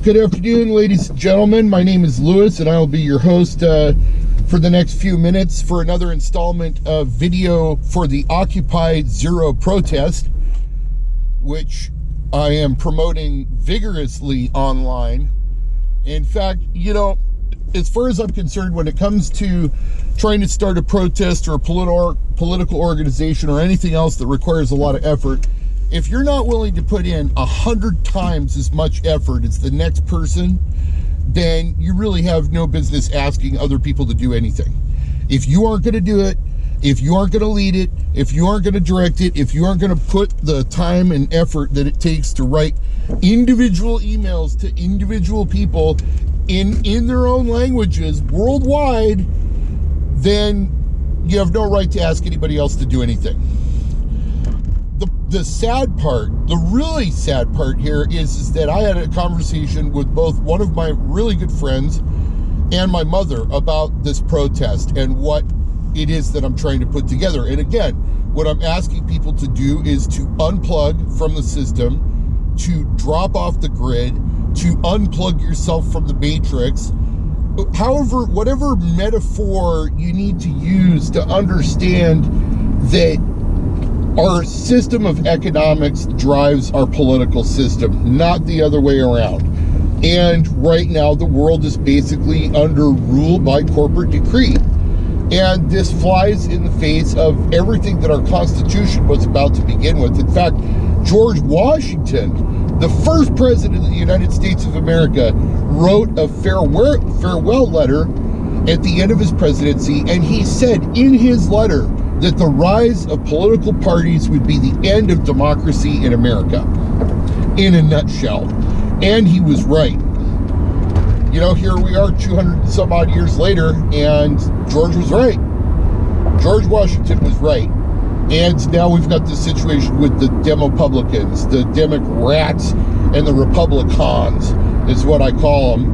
Good afternoon, ladies and gentlemen. My name is Lewis, and I will be your host for the next few minutes for another installment of video for the Occupy Zero protest, which I am promoting vigorously online. In fact, as far as I'm concerned, when it comes to trying to start a protest or a political organization or anything else that requires a lot of effort, if you're not willing to put in 100 times as much effort as the next person, then you really have no business asking other people to do anything. If you aren't going to do it, if you aren't going to lead it, if you aren't going to direct it, if you aren't going to put the time and effort that it takes to write individual emails to individual people in their own languages worldwide, then you have no right to ask anybody else to do anything. The sad part, the really sad part here is that I had a conversation with both one of my really good friends and my mother about this protest and what it is that I'm trying to put together. And again, what I'm asking people to do is to unplug from the system, to drop off the grid, to unplug yourself from the matrix. However, whatever metaphor you need to use to understand that our system of economics drives our political system, not the other way around. And right now, the world is basically under rule by corporate decree. And this flies in the face of everything that our Constitution was about to begin with. In fact, George Washington, the first president of the United States of America, wrote a farewell letter at the end of his presidency, and he said in his letter that the rise of political parties would be the end of democracy in America, in a nutshell. And he was right. Here we are 200 and some odd years later, and George was right. George Washington was right. And now we've got this situation with the Demopublicans, the Democrats, and the Republicans, is what I call them.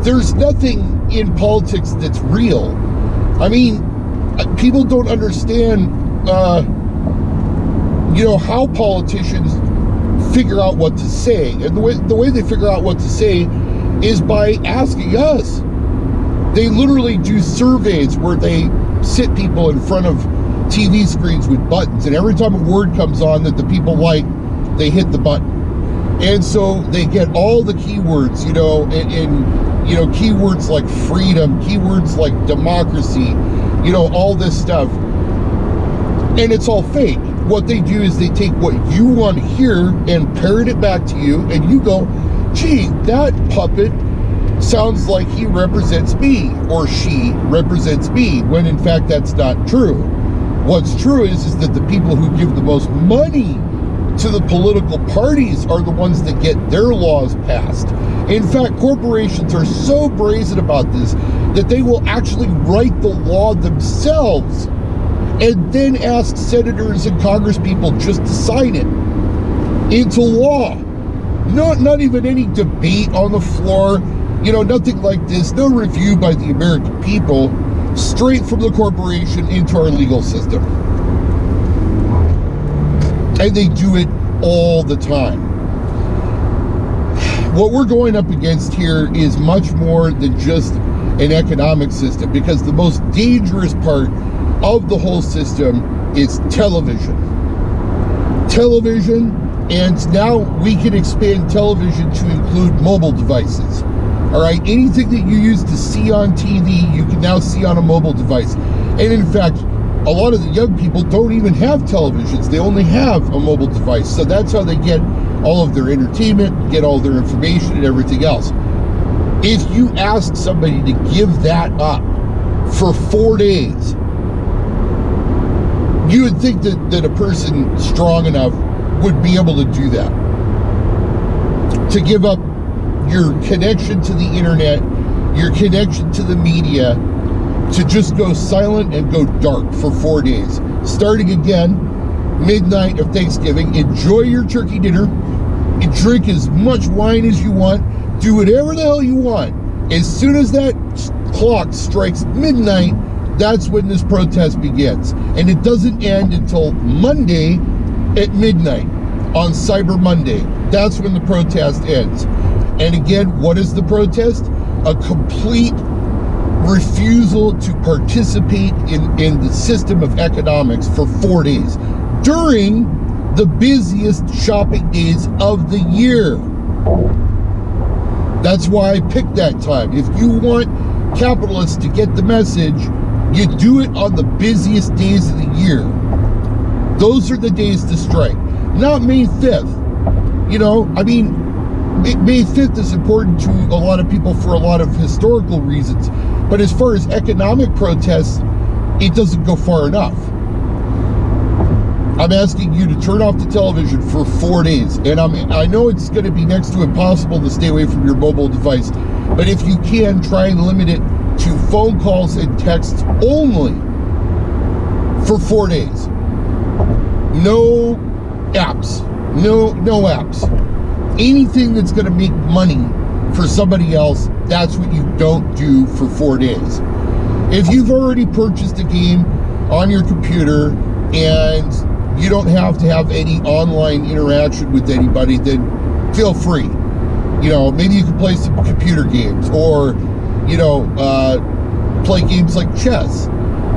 There's nothing in politics that's real. I mean, people don't understand, how politicians figure out what to say. And the way they figure out what to say is by asking us. They literally do surveys where they sit people in front of TV screens with buttons, and every time a word comes on that the people like, they hit the button. And so they get all the keywords, and keywords like freedom, keywords like democracy, all this stuff. And it's all fake. What they do is they take what you want to hear and parrot it back to you, and you go, gee, that puppet sounds like he represents me or she represents me, when in fact that's not true. What's true is that the people who give the most money to the political parties are the ones that get their laws passed. In fact, corporations are so brazen about this that they will actually write the law themselves and then ask senators and congresspeople just to sign it into law. Not even any debate on the floor, nothing like this, no review by the American people, straight from the corporation into our legal system. And they do it all the time. What we're going up against here is much more than just an economic system, because the most dangerous part of the whole system is television. And now we can expand television to include mobile devices. All right, anything that you used to see on TV, you can now see on a mobile device. And in fact, a lot of the young people don't even have televisions. They only have a mobile device. So that's how they get all of their entertainment, get all their information and everything else. If you ask somebody to give that up for 4 days, you would think that a person strong enough would be able to do that. To give up your connection to the internet, your connection to the media, to just go silent and go dark for 4 days. Starting again, midnight of Thanksgiving, enjoy your turkey dinner, and drink as much wine as you want, do whatever the hell you want. As soon as that clock strikes midnight, that's when this protest begins. And it doesn't end until Monday at midnight. on Cyber Monday. That's when the protest ends. And again, what is the protest? A complete refusal to participate in the system of economics for 4 days during the busiest shopping days of the year. That's why I picked that time. If you want capitalists to get the message, you do it on the busiest days of the year. Those are the days to strike, not May 5th. You know, I mean, May 5th is important to a lot of people for a lot of historical reasons. But as far as economic protests, it doesn't go far enough. I'm asking you to turn off the television for 4 days. And I know it's going to be next to impossible to stay away from your mobile device. But if you can, try and limit it to phone calls and texts only for 4 days. No apps. No apps. Anything that's going to make money for somebody else, that's what you don't do for 4 days. If you've already purchased a game on your computer and you don't have to have any online interaction with anybody, then feel free. You know, maybe you can play some computer games, or, you know, play games like chess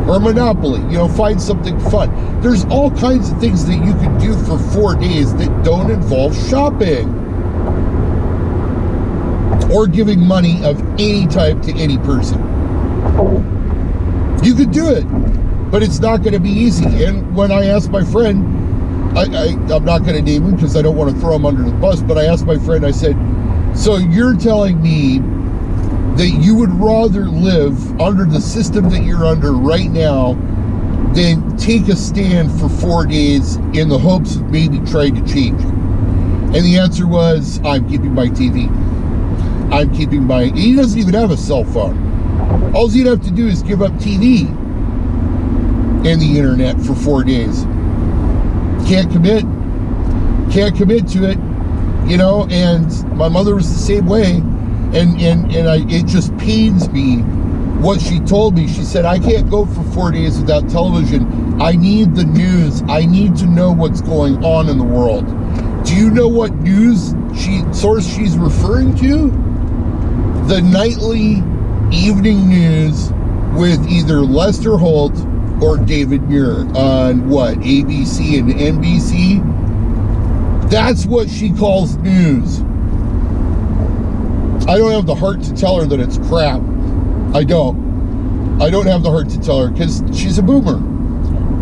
or Monopoly. You know, find something fun. There's all kinds of things that you can do for 4 days that don't involve shopping or giving money of any type to any person. You could do it, but it's not going to be easy. And when I asked my friend, I'm not going to name him because I don't want to throw him under the bus, but I asked my friend, I said, so you're telling me that you would rather live under the system that you're under right now than take a stand for 4 days in the hopes of maybe trying to change it? And the answer was, I'm keeping my TV. I'm keeping my... He doesn't even have a cell phone. All he'd have to do is give up TV and the internet for 4 days. Can't commit to it, you know. And my mother was the same way, and it just pains me what she told me. She said, I can't go for 4 days without television. I need the news. I need to know what's going on in the world. Do you know what news source she's referring to? The nightly evening news with either Lester Holt or David Muir on what, ABC and NBC? That's what she calls news. I don't have the heart to tell her that it's crap. I don't have the heart to tell her because she's a boomer.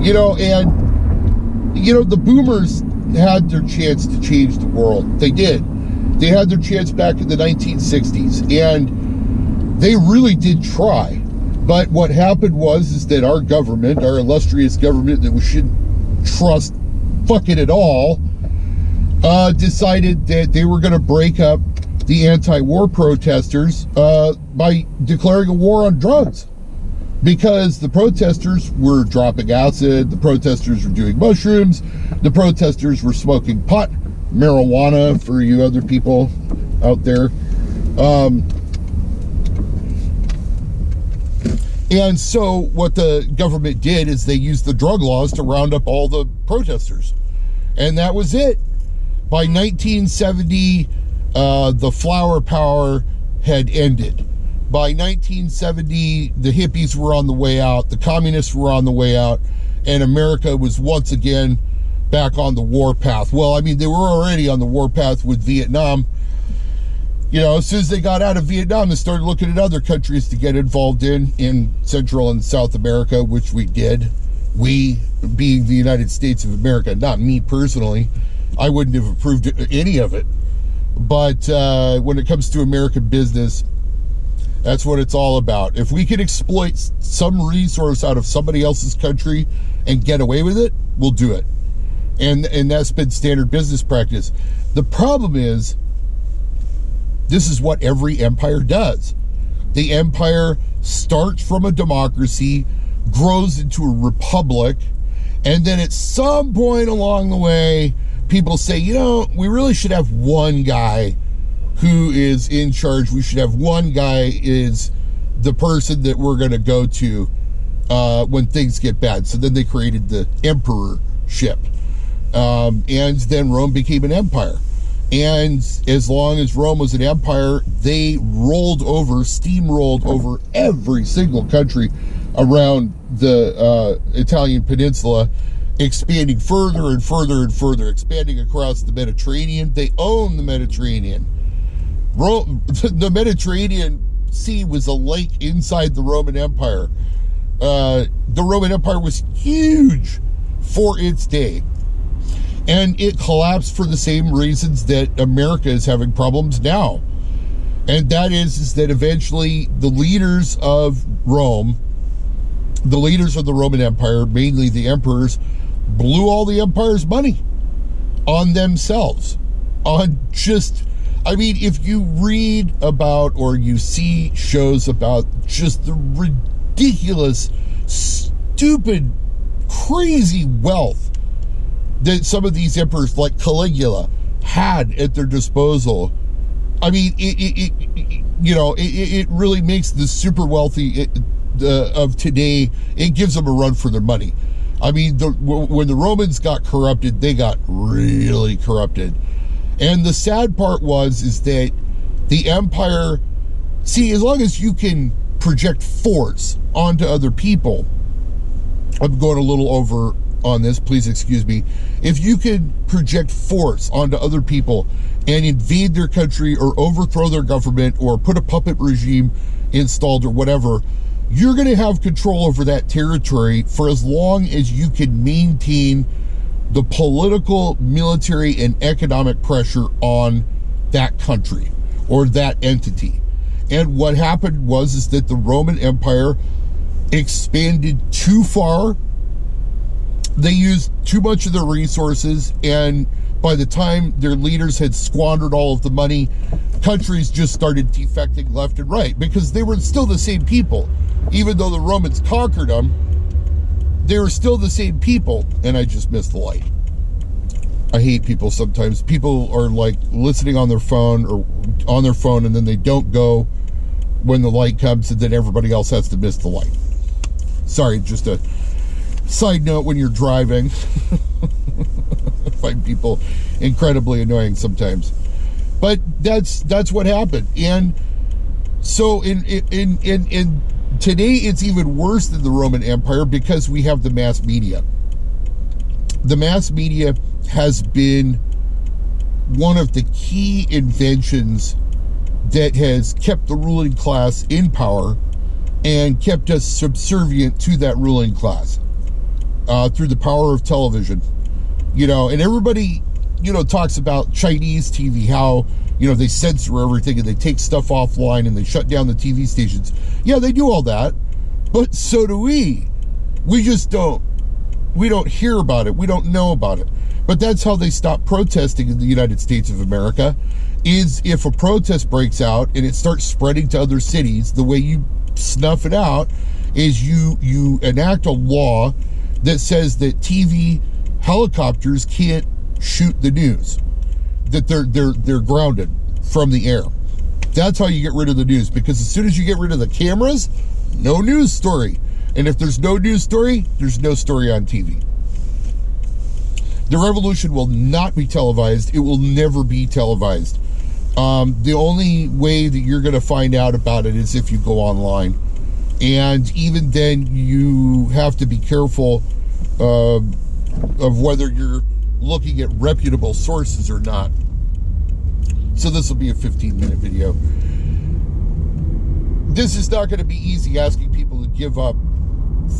You know, and you know, the boomers had their chance to change the world. They did. They had their chance back in the 1960s, and they really did try. But what happened is that our government, our illustrious government that we shouldn't trust fucking at all, decided that they were going to break up the anti-war protesters by declaring a war on drugs. Because the protesters were dropping acid, the protesters were doing mushrooms, the protesters were smoking pot, marijuana for you other people out there. And so what the government did is they used the drug laws to round up all the protesters. And that was it. By 1970, the flower power had ended. By 1970, the hippies were on the way out, the communists were on the way out, and America was once again back on the war path. Well, I mean, they were already on the war path with Vietnam. You know, as soon as they got out of Vietnam, they started looking at other countries to get involved in Central and South America, which we did. We, being the United States of America, not me personally. I wouldn't have approved any of it. But when it comes to American business, that's what it's all about. If we can exploit some resource out of somebody else's country and get away with it, we'll do it. And that's been standard business practice. The problem is, this is what every empire does. The empire starts from a democracy, grows into a republic, and then at some point along the way, people say, you know, we really should have one guy who is in charge. We should have one guy is the person that we're going to go to when things get bad. So then they created the emperorship. And then Rome became an empire. And as long as Rome was an empire, they steamrolled over every single country around the Italian peninsula, expanding further and further and further, expanding across the Mediterranean. They owned the Mediterranean. The Mediterranean Sea was a lake inside the Roman Empire. The Roman Empire was huge for its day. And it collapsed for the same reasons that America is having problems now. And that is that eventually the leaders of Rome, the leaders of the Roman Empire, mainly the emperors, blew all the empire's money on themselves. If you read about or you see shows about just the ridiculous, stupid, crazy wealth that some of these emperors, like Caligula, had at their disposal. I mean, it really makes the super wealthy of today, it gives them a run for their money. I mean, when the Romans got corrupted, they got really corrupted. And the sad part is that the empire, as long as you can project force onto other people, I'm going a little over on this, please excuse me. If you can project force onto other people and invade their country or overthrow their government or put a puppet regime installed or whatever, you're going to have control over that territory for as long as you can maintain the political, military, and economic pressure on that country or that entity. And what happened is that the Roman Empire expanded too far. They used too much of their resources, and by the time their leaders had squandered all of the money, countries just started defecting left and right because they were still the same people. Even though the Romans conquered them, they were still the same people. And I just missed the light. I hate people sometimes. People are like listening on their phone and then they don't go when the light comes, and then everybody else has to miss the light. Sorry, just a side note when you're driving. I find people incredibly annoying sometimes. But that's what happened. And so in today it's even worse than the Roman Empire because we have the mass media. The mass media has been one of the key inventions that has kept the ruling class in power and kept us subservient to that ruling class through the power of television. And everybody, talks about Chinese TV, how, they censor everything and they take stuff offline and they shut down the TV stations. Yeah, they do all that, but so do we. We just don't hear about it. We don't know about it. But that's how they stop protesting in the United States of America, is if a protest breaks out and it starts spreading to other cities, the way you snuff it out is you enact a law that says that TV helicopters can't shoot the news, that they're grounded from the air. That's how you get rid of the news, because as soon as you get rid of the cameras, no news story. And if there's no news story, there's no story on TV. The revolution will not be televised. It will never be televised. The only way that you're going to find out about it is if you go online. And even then, you have to be careful of whether you're looking at reputable sources or not. So this will be a 15-minute video. This is not going to be easy, asking people to give up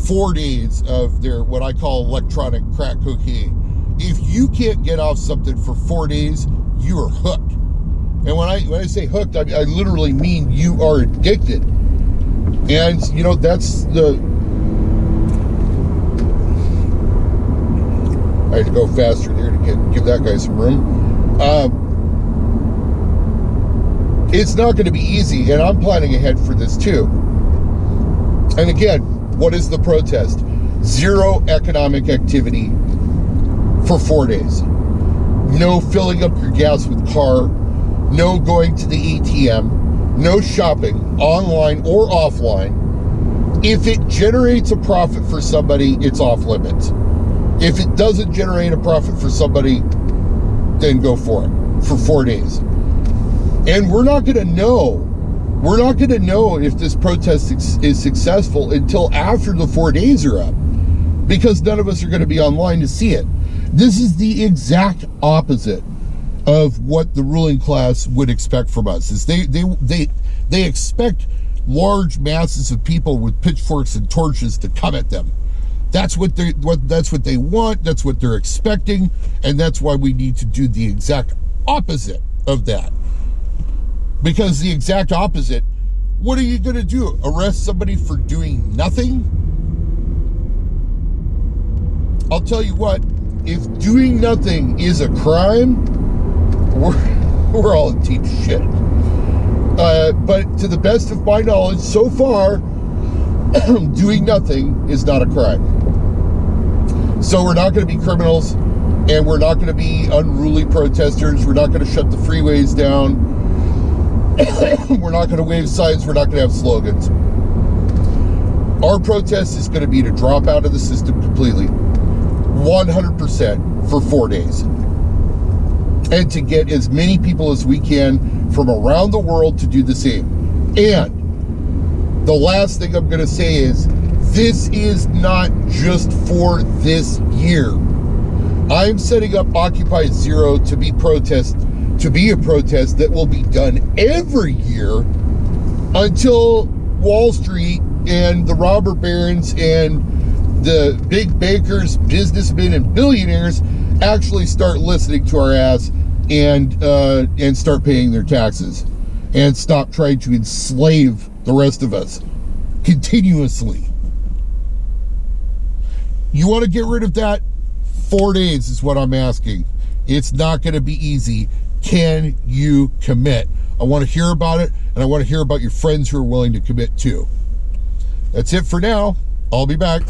4 days of their, what I call electronic crack cocaine. If you can't get off something for 4 days, you are hooked. And when I say hooked, I literally mean you are addicted. And, that's the... I had to go faster there to give that guy some room. It's not going to be easy, and I'm planning ahead for this too. And again, what is the protest? Zero economic activity for 4 days. No filling up your gas with car. No going to the ATM. No shopping, online or offline. If it generates a profit for somebody, it's off limits. If it doesn't generate a profit for somebody, then go for it for 4 days. And we're not going to know. We're not going to know if this protest is successful until after the 4 days are up, because none of us are going to be online to see it. This is the exact opposite of what the ruling class would expect from us. Is they expect large masses of people with pitchforks and torches to come at them. That's what they want. That's what they're expecting, and that's why we need to do the exact opposite of that. Because the exact opposite, what are you going to do? Arrest somebody for doing nothing? I'll tell you what. If doing nothing is a crime, we're all in deep shit. But to the best of my knowledge, so far, doing nothing is not a crime. So we're not going to be criminals, and we're not going to be unruly protesters. We're not going to shut the freeways down. We're not going to wave signs. We're not going to have slogans. Our protest is going to be to drop out of the system completely, 100% for 4 days. And to get as many people as we can from around the world to do the same. And the last thing I'm going to say is, this is not just for this year. I'm setting up Occupy Zero to be a protest that will be done every year until Wall Street and the robber barons and the big bankers, businessmen, and billionaires actually start listening to our ass and start paying their taxes and stop trying to enslave the rest of us continuously. You want to get rid of that? 4 days is what I'm asking. It's not going to be easy. Can you commit? I want to hear about it, and I want to hear about your friends who are willing to commit too. That's it for now. I'll be back.